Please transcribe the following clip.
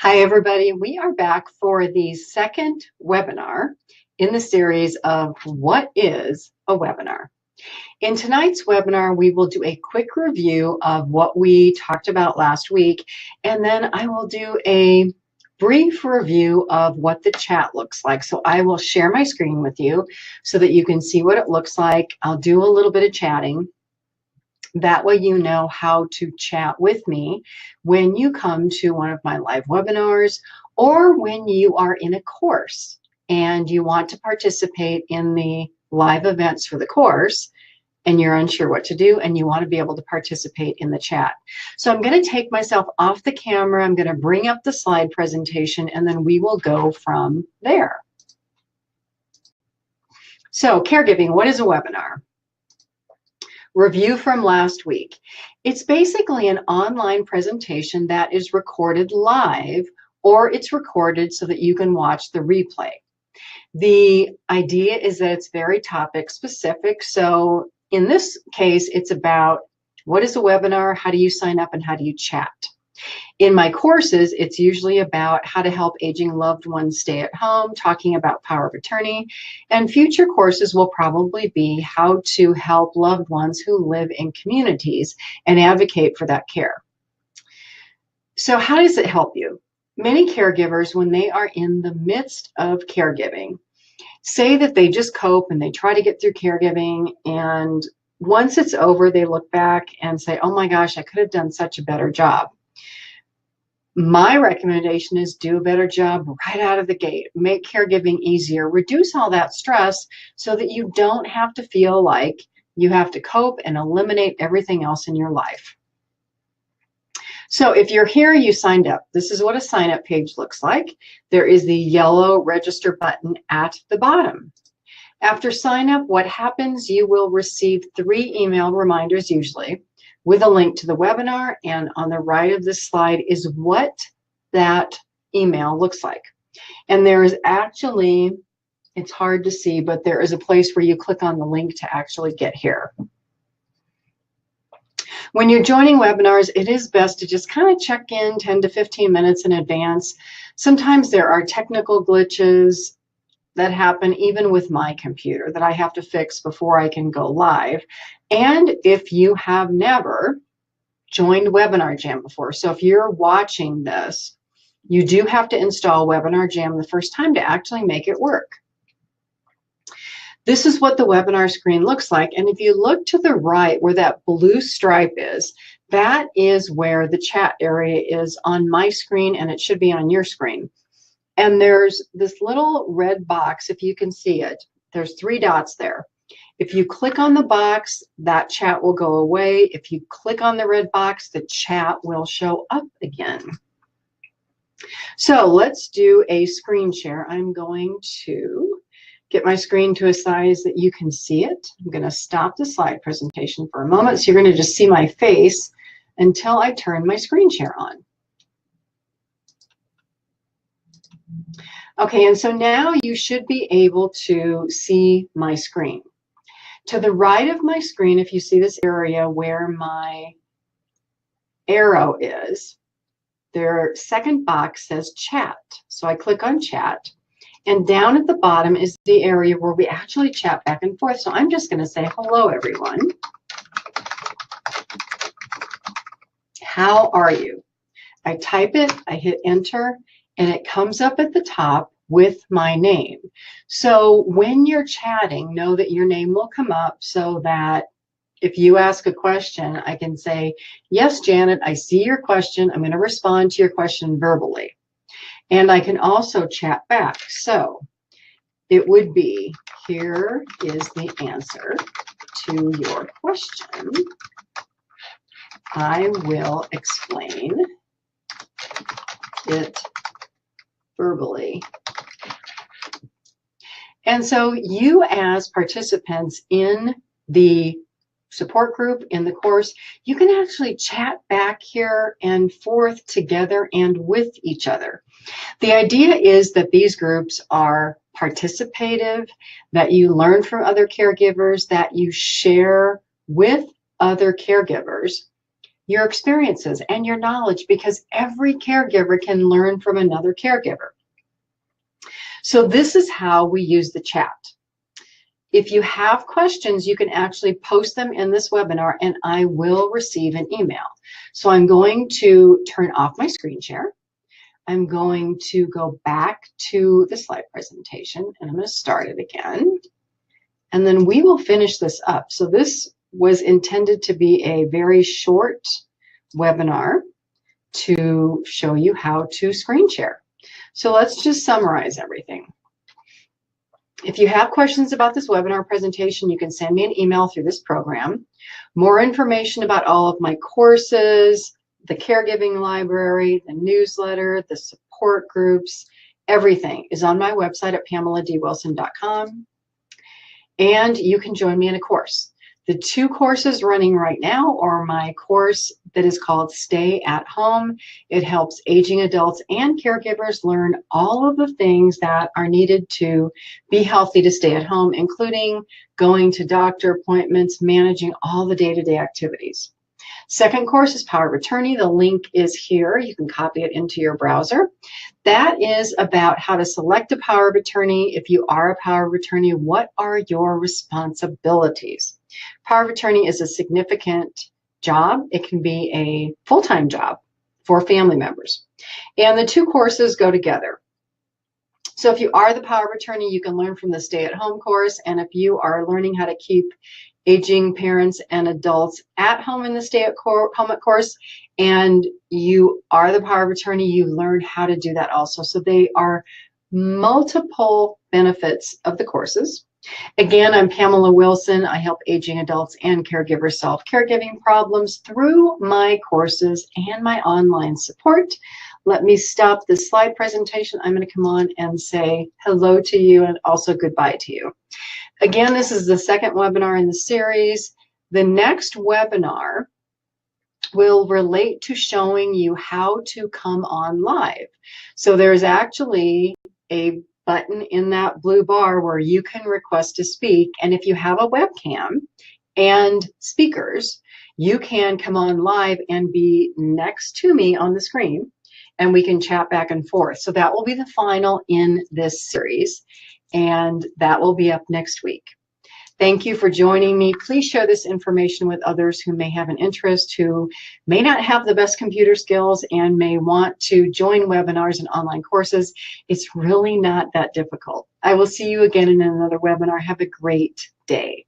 Hi, everybody. We are back for the second webinar in the series of What is a Webinar? In tonight's webinar, we will do a quick review of what we talked about last week, and then I will do a brief review of what the chat looks like. So I will share my screen with you so that you can see what it looks like. I'll do a little bit of chatting. That way you know how to chat with me when you come to one of my live webinars or when you are in a course and you want to participate in the live events for the course and you're unsure what to do and you want to be able to participate in the chat. So I'm going to take myself off the camera. I'm going to bring up the slide presentation and then we will go from there. So caregiving, what is a webinar? Review from last week. It's basically an online presentation that is recorded live or it's recorded so that you can watch the replay. The idea is that it's very topic specific. So in this case, it's about what is a webinar, how do you sign up, and how do you chat. In my courses, it's usually about how to help aging loved ones stay at home, talking about power of attorney, and future courses will probably be how to help loved ones who live in communities and advocate for that care. So how does it help you? Many caregivers, when they are in the midst of caregiving, say that they just cope and they try to get through caregiving, and once it's over, they look back and say, oh my gosh, I could have done such a better job. My recommendation is do a better job right out of the gate. Make caregiving easier. Reduce all that stress so that you don't have to feel like you have to cope and eliminate everything else in your life. So if you're here, you signed up. This is what a sign-up page looks like. There is the yellow register button at the bottom. After sign up, what happens? You will receive 3 email reminders usually, with a link to the webinar, and on the right of this slide is what that email looks like. And there is actually, it's hard to see, but there is a place where you click on the link to actually get here. When you're joining webinars, it is best to just kind of check in 10 to 15 minutes in advance. Sometimes there are technical glitches that happen even with my computer that I have to fix before I can go live. And if you have never joined Webinar Jam before, so if you're watching this, you do have to install Webinar Jam the first time to actually make it work. This is what the webinar screen looks like. And if you look to the right where that blue stripe is, that is where the chat area is on my screen, and it should be on your screen. And there's this little red box, if you can see it. There's 3 dots there. If you click on the box, that chat will go away. If you click on the red box, the chat will show up again. So let's do a screen share. I'm going to get my screen to a size that you can see it. I'm going to stop the slide presentation for a moment. So you're going to just see my face until I turn my screen share on. Okay, and so now you should be able to see my screen. To the right of my screen, if you see this area where my arrow is, their second box says chat. So I click on chat, and down at the bottom is the area where we actually chat back and forth. So I'm just going to say, hello, everyone. How are you? I type it, I hit enter, and it comes up at the top with my name. So when you're chatting, know that your name will come up so that if you ask a question, I can say, yes, Janet, I see your question. I'm going to respond to your question verbally. And I can also chat back. So it would be, here is the answer to your question. I will explain it verbally. And so you as participants in the support group, in the course, you can actually chat back here and forth together and with each other. The idea is that these groups are participative, that you learn from other caregivers, that you share with other caregivers, your experiences and your knowledge, because every caregiver can learn from another caregiver. So this is how we use the chat. If you have questions, you can actually post them in this webinar and I will receive an email. So I'm going to turn off my screen share. I'm going to go back to the slide presentation and I'm going to start it again. And then we will finish this up. So this was intended to be a very short webinar to show you how to screen share. So let's just summarize everything. If you have questions about this webinar presentation, you can send me an email through this program. More information about all of my courses, the caregiving library, the newsletter, the support groups, everything is on my website at PamelaDWilson.com. And you can join me in a course. The two courses running right now are my course that is called Stay at Home. It helps aging adults and caregivers learn all of the things that are needed to be healthy to stay at home, including going to doctor appointments, managing all the day-to-day activities. Second course is Power of Attorney. The link is here. You can copy it into your browser. That is about how to select a power of attorney. If you are a power of attorney, what are your responsibilities? Power of attorney is a significant job. It can be a full-time job for family members. And the two courses go together. So if you are the power of attorney, you can learn from the Stay at Home course. And if you are learning how to keep aging parents and adults at home in the Stay at Home course, and you are the power of attorney, you learn how to do that also. So they are multiple benefits of the courses. Again, I'm Pamela Wilson. I help aging adults and caregivers solve caregiving problems through my courses and my online support. Let me stop this slide presentation. I'm going to come on and say hello to you and also goodbye to you. Again, this is the second webinar in the series. The next webinar will relate to showing you how to come on live. So there's actually a button in that blue bar where you can request to speak. And if you have a webcam and speakers, you can come on live and be next to me on the screen and we can chat back and forth. So that will be the final in this series and that will be up next week. Thank you for joining me. Please share this information with others who may have an interest, who may not have the best computer skills and may want to join webinars and online courses. It's really not that difficult. I will see you again in another webinar. Have a great day.